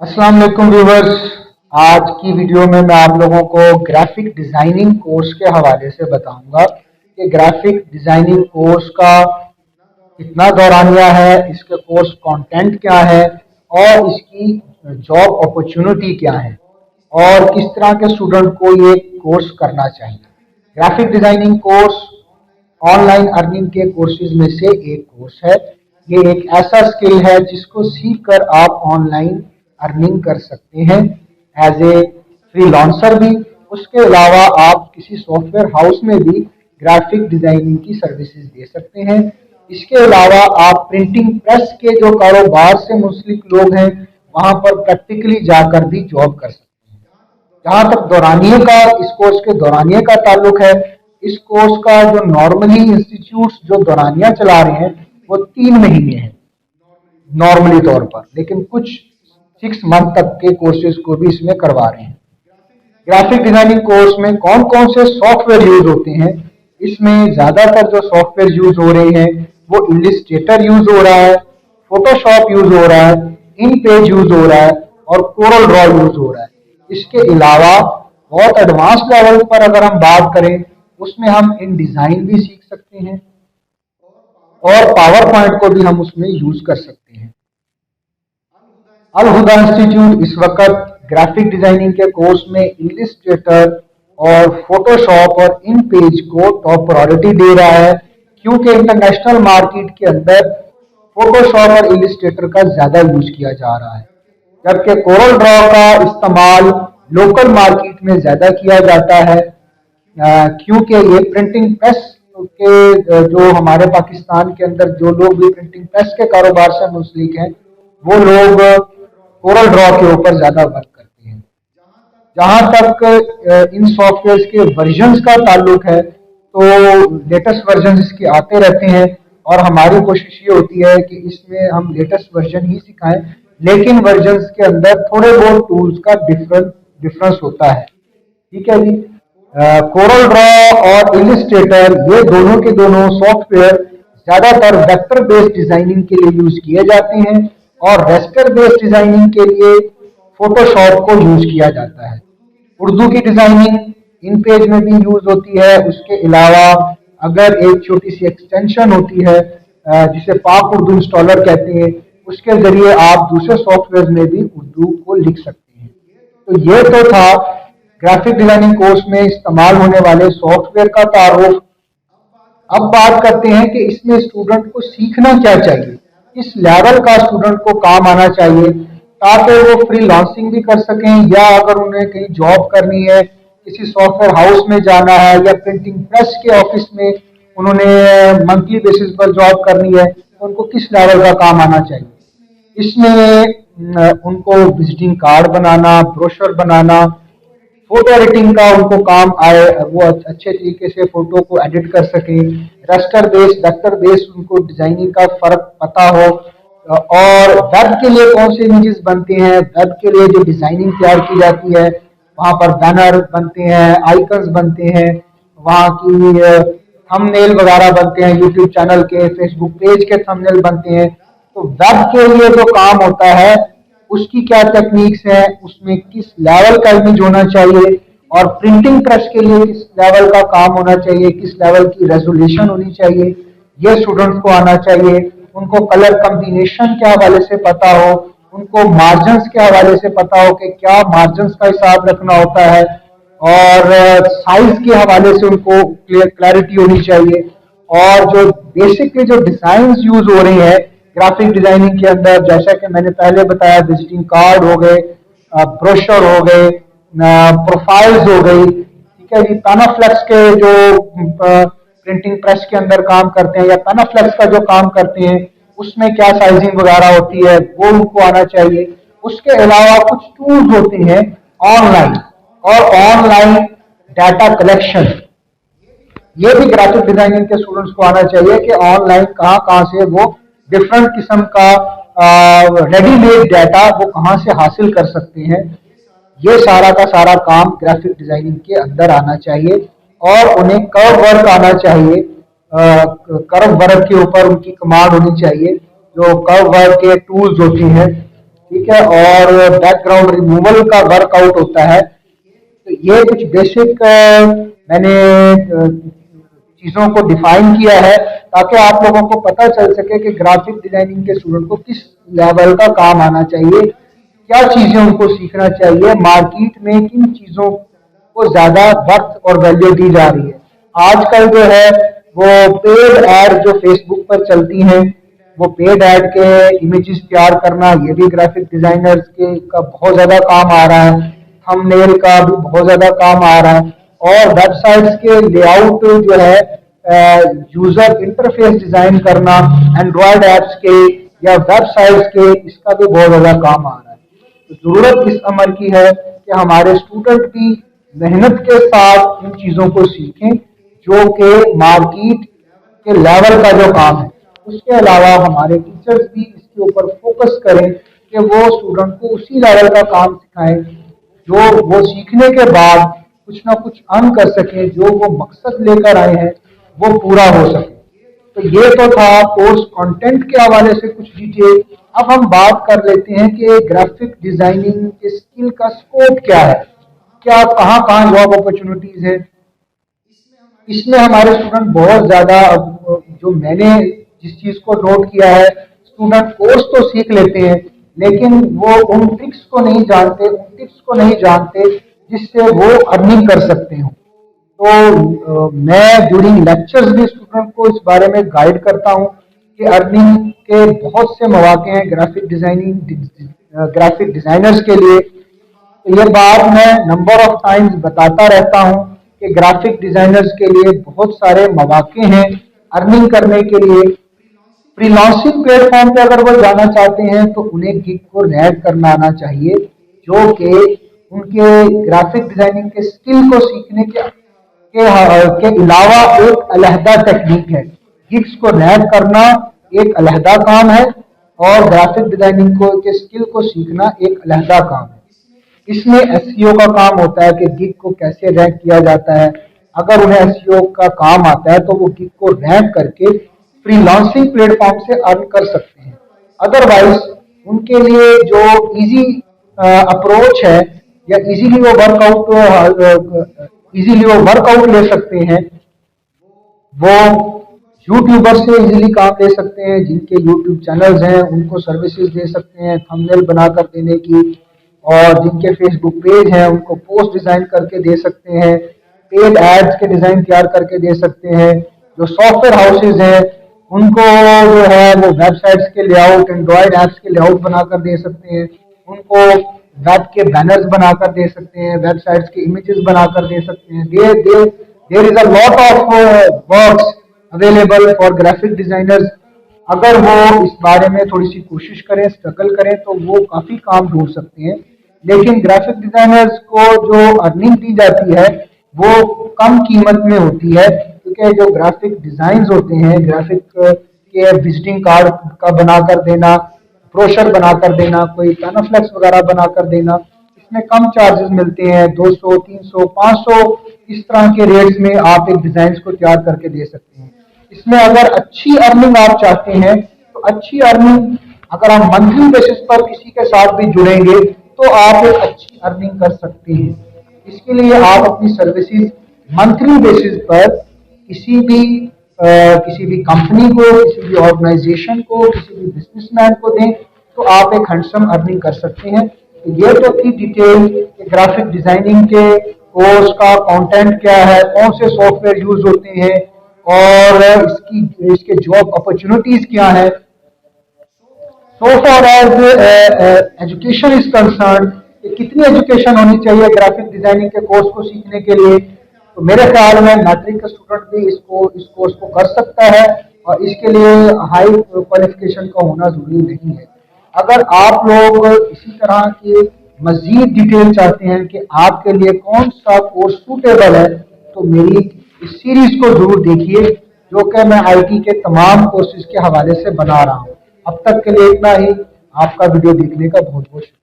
अस्सलाम वालेकुम व्यूवर्स। आज की वीडियो में मैं आप लोगों को ग्राफिक डिज़ाइनिंग कोर्स के हवाले से बताऊंगा कि ग्राफिक डिज़ाइनिंग कोर्स का कितना दौरानिया है, इसके कोर्स कंटेंट क्या है और इसकी जॉब अपॉर्चुनिटी क्या है और किस तरह के स्टूडेंट को ये कोर्स करना चाहिए। Graphic designing course online earning के कोर्सेज में से एक कोर्स है। ये एक ऐसा स्किल है जिसको सीख कर आप ऑनलाइन अर्निंग कर सकते हैं एज ए फ्रीलांसर भी। उसके अलावा आप किसी सॉफ्टवेयर हाउस में भी ग्राफिक डिजाइनिंग की सर्विसेज दे सकते हैं। इसके अलावा आप प्रिंटिंग प्रेस के जो कारोबार से मुंसलिक लोग हैं वहां पर प्रैक्टिकली जाकर भी जॉब कर सकते हैं। जहां तक दौरानिए का, इस कोर्स के दौरानिए का ताल्लुक है, इस कोर्स का जो नॉर्मली इंस्टीट्यूट जो दौरानिया चला रहे हैं वो 3 महीने हैं नॉर्मली तौर पर, लेकिन कुछ 6 मंथ तक के कोर्सेज को भी इसमें करवा रहे हैं। ग्राफिक डिजाइनिंग कोर्स में कौन कौन से सॉफ्टवेयर यूज होते हैं, इसमें ज्यादातर जो सॉफ्टवेयर यूज हो रहे हैं वो इलिस्ट्रेटर यूज हो रहा है, फोटोशॉप यूज हो रहा है, इन पेज यूज हो रहा है और कोरल ड्रॉ यूज हो रहा है। इसके अलावा बहुत एडवांस लेवल पर अगर हम बात करें उसमें हम इन डिजाइन भी सीख सकते हैं और पावर पॉइंट को भी हम उसमें यूज कर सकते हैं। अल हुदा इंस्टीट्यूट इस वक्त ग्राफिक डिजाइनिंग के कोर्स में इलिस्ट्रेटर और फोटोशॉप और इन पेज को टॉप प्रायोरिटी दे रहा है, क्योंकि इंटरनेशनल मार्केट के अंदर फोटोशॉप और इलिस्ट्रेटर का ज्यादा यूज किया जा रहा है, जबकि कोरल ड्रॉ का इस्तेमाल लोकल मार्केट में ज्यादा किया जाता है, क्योंकि ये प्रिंटिंग प्रेस के जो हमारे पाकिस्तान के अंदर जो लोग भी प्रिंटिंग प्रेस के कारोबार से मुंसलिक हैं वो लोग कोरल ड्रॉ के ऊपर ज्यादा वर्क करते हैं। जहां तक इन सॉफ्टवेयर के वर्जन्स का ताल्लुक है तो लेटेस्ट वर्जन इसके आते रहते हैं और हमारी कोशिश ये होती है कि इसमें हम लेटेस्ट वर्जन ही सिखाएं, लेकिन वर्जन्स के अंदर थोड़े बहुत टूल्स का डिफरेंस होता है। ठीक है जी। कोरल ड्रॉ और इलिस्ट्रेटर ये दोनों के दोनों सॉफ्टवेयर ज्यादातर वेक्टर बेस्ड डिजाइनिंग के लिए यूज किए जाते हैं और रेस्टर बेस्ड डिजाइनिंग के लिए फोटोशॉप को यूज किया जाता है। उर्दू की डिजाइनिंग इन पेज में भी यूज होती है। उसके अलावा अगर एक छोटी सी एक्सटेंशन होती है जिसे पाक उर्दू इंस्टॉलर कहते हैं, उसके जरिए आप दूसरे सॉफ्टवेयर में भी उर्दू को लिख सकते हैं। तो ये तो था ग्राफिक डिजाइनिंग कोर्स में इस्तेमाल होने वाले सॉफ्टवेयर का तारुफ। अब बात करते हैं कि इसमें स्टूडेंट को सीखना क्या चाहिए, किस लेवल का स्टूडेंट को काम आना चाहिए ताकि वो फ्रीलांसिंग भी कर सकें, या अगर उन्हें कहीं जॉब करनी है, किसी सॉफ्टवेयर हाउस में जाना है या प्रिंटिंग प्रेस के ऑफिस में उन्होंने मंथली बेसिस पर जॉब करनी है, तो उनको किस लेवल का काम आना चाहिए। इसमें उनको विजिटिंग कार्ड बनाना, ब्रोशर बनाना, फोटो एडिटिंग का उनको काम आए, वो अच्छे तरीके से फोटो को एडिट कर सके, रेस्टर बेस वेक्टर बेस उनको डिजाइनिंग का फर्क पता हो, और वेब के लिए कौन से इमेजेस बनते हैं, वेब के लिए जो डिजाइनिंग तैयार की जाती है वहां पर बैनर बनते हैं, आइकन्स बनते हैं, वहां की थंबनेल वगैरह बनते हैं, यूट्यूब चैनल के, फेसबुक पेज के थंबनेल बनते हैं। तो वेब के लिए जो काम होता है उसकी क्या टेक्निक्स है, उसमें किस लेवल का इमेज होना चाहिए, और प्रिंटिंग प्रेस के लिए किस लेवल का काम होना चाहिए, किस लेवल की रेजोल्यूशन होनी चाहिए, ये स्टूडेंट्स को आना चाहिए। उनको कलर कॉम्बिनेशन के हवाले से पता हो, उनको मार्जिन्स के हवाले से पता हो कि क्या मार्जिन्स का हिसाब रखना होता है, और साइज के हवाले से उनको क्लैरिटी होनी चाहिए। और जो बेसिकली जो डिजाइन यूज हो रही है ग्राफिक डिजाइनिंग के अंदर, जैसा कि मैंने पहले बताया, विजिटिंग कार्ड हो गए, ब्रोशर हो गए, प्रोफाइल्स हो गई, ठीक है जी, पैनाफ्लेक्स के जो प्रिंटिंग प्रेस के अंदर काम करते हैं या पैनाफ्लेक्स का जो काम करते हैं उसमें क्या साइजिंग वगैरह होती है वो उनको आना चाहिए। उसके अलावा कुछ टूल्स होते हैं ऑनलाइन, और ऑनलाइन डाटा कलेक्शन, ये भी ग्राफिक डिजाइनिंग के स्टूडेंट्स को आना चाहिए कि ऑनलाइन कहाँ कहाँ से वो डिफरेंट किस्म का रेडीमेड डाटा वो कहाँ से हासिल कर सकते हैं। ये सारा का सारा काम ग्राफिक डिजाइनिंग के अंदर आना चाहिए, और उन्हें कर्व वर्क आना चाहिए। कर्व वर्क के ऊपर उनकी कमांड होनी चाहिए, जो कर्व वर्क के टूल्स होती हैं ठीक है, और बैकग्राउंड रिमूवल का वर्कआउट होता है। तो ये कुछ बेसिक मैंने चीजों को डिफाइन किया है ताकि आप लोगों को पता चल सके कि ग्राफिक डिजाइनिंग के स्टूडेंट को किस लेवल का काम आना चाहिए, क्या चीजें उनको सीखना चाहिए, मार्केट में किन चीजों को ज्यादा वक्त और वैल्यू दी जा रही है। आजकल जो है वो पेड एड जो फेसबुक पर चलती हैं, वो पेड एड के इमेजेस तैयार करना, ये भी ग्राफिक डिजाइनर्स के का बहुत ज्यादा काम आ रहा है। थंबनेल का भी बहुत ज्यादा काम आ रहा है, और वेबसाइट्स के लेआउट जो है, यूजर इंटरफेस डिजाइन करना एंड्रॉयड एप्स के या वेबसाइट्स के, इसका भी बहुत ज्यादा काम आ रहा है। तो जरूरत इस अमर की है कि हमारे स्टूडेंट भी मेहनत के साथ इन चीजों को सीखें जो कि मार्केट के लेवल का जो काम है। उसके अलावा हमारे टीचर्स भी इसके ऊपर फोकस करें कि वो स्टूडेंट को उसी लेवल का काम सिखाएं जो वो सीखने के बाद कुछ ना कुछ अर्न कर सके, जो वो मकसद लेकर आए हैं वो पूरा हो सके। तो ये तो था कोर्स कंटेंट के हवाले से कुछ डिटेल। अब हम बात कर लेते हैं कि ग्राफिक डिजाइनिंग के स्किल का स्कोप क्या है, क्या कहाँ कहाँ जॉब अपॉर्चुनिटीज है। इसमें हमारे स्टूडेंट बहुत ज्यादा, जो मैंने जिस चीज को नोट किया है, स्टूडेंट कोर्स तो सीख लेते हैं लेकिन वो उन ट्रिक्स को नहीं जानते, उन टिप्स को नहीं जानते जिससे वो अर्निंग कर सकते हो। तो मैं ड्यूरिंग लेक्चर्स भी स्टूडेंट को इस बारे में गाइड करता हूँ कि अर्निंग के बहुत से मौके हैं ग्राफिक डिजाइनर्स के लिए। तो ये बात मैं नंबर ऑफ टाइम्स बताता रहता हूँ कि ग्राफिक डिजाइनर्स के लिए बहुत सारे मौके हैं अर्निंग करने के लिए। फ्रीलांसिंग प्लेटफॉर्म पे अगर वो जाना चाहते हैं तो उन्हें गिग को रैग करना आना चाहिए, जो कि उनके ग्राफिक डिजाइनिंग के स्किल को सीखने के अलावा एक अलहदा टेक्निक है। गिग्स को रैग करना एक अलहदा काम है और ग्राफिक डिजाइनिंग को के स्किल को सीखना एक अलहदा काम है। इसमें एसईओ का काम होता है कि गिग को कैसे रैंक किया जाता है। अगर उन्हें एसईओ का काम आता है तो वो गिग को रैंक करके फ्रीलांसिंग प्लेटफॉर्म से अर्न कर सकते हैं। अदरवाइज उनके लिए जो इजी अप्रोच है या इजीली वो वर्कआउट ले सकते हैं, वो यूट्यूबर से इजीली काम ले सकते हैं। जिनके यूट्यूब चैनल्स हैं उनको सर्विसेज दे सकते हैं थंबनेल बनाकर देने की, और जिनके फेसबुक पेज हैं उनको पोस्ट डिजाइन करके दे सकते हैं, पेड एड्स के डिजाइन तैयार करके दे सकते हैं। जो सॉफ्टवेयर हाउसेज हैं उनको जो है वो वेबसाइट्स के लेआउट, एंड्रॉयड ऐप्स के लेआउट बनाकर दे सकते हैं, उनको वेब के बैनर्स बनाकर दे सकते हैं, वेबसाइट्स के इमेजेस बनाकर दे सकते हैं। There is a lot of works available for graphic designers. अगर वो इस बारे में थोड़ी सी कोशिश करें, स्ट्रगल करें, तो वो काफी काम ढूंढ सकते हैं। लेकिन ग्राफिक डिजाइनर्स को जो अर्निंग दी जाती है वो कम कीमत में होती है, क्योंकि जो ग्राफिक डिजाइन होते हैं, ग्राफिक के विजिटिंग कार्ड का बनाकर देना, ब्रोशर बनाकर देना, कोई पैनाफ्लेक्स वगैरह बनाकर देना, इसमें कम चार्जेस मिलते हैं। 200, 300, 500 इस तरह के रेट्स में आप एक डिजाइन को तैयार करके दे सकते हैं। इसमें अगर अच्छी अर्निंग आप चाहते हैं तो अच्छी अर्निंग, अगर आप मंथली बेसिस पर किसी के साथ भी जुड़ेंगे तो आप एक अच्छी अर्निंग कर सकते हैं। इसके लिए आप अपनी सर्विसेज मंथली बेसिस पर किसी भी कंपनी को, किसी भी ऑर्गेनाइजेशन को, किसी भी बिजनेसमैन को दें तो आप एक हैंडसम अर्निंग कर सकते हैं। तो ये तो थी डिटेल कि ग्राफिक डिजाइनिंग के कोर्स का कंटेंट क्या है, कौन से सॉफ्टवेयर यूज होते हैं और इसके जॉब अपॉर्चुनिटीज क्या है। So far as education is concern, कितनी एजुकेशन होनी चाहिए ग्राफिक डिजाइनिंग के कोर्स को सीखने के लिए, तो मेरे ख्याल में मैट्रिक का स्टूडेंट भी इस कोर्स को कर सकता है और इसके लिए हाई क्वालिफिकेशन का होना जरूरी नहीं है। अगर आप लोग इसी तरह की मजीद डिटेल चाहते हैं कि आपके लिए कौन सा कोर्स सूटेबल है, तो मेरी इस सीरीज को जरूर देखिए जो कि मैं आईटी के तमाम कोर्सेज के हवाले से बना रहा हूँ। अब तक के लिए इतना ही। आपका वीडियो देखने का बहुत बहुत शुक्रिया।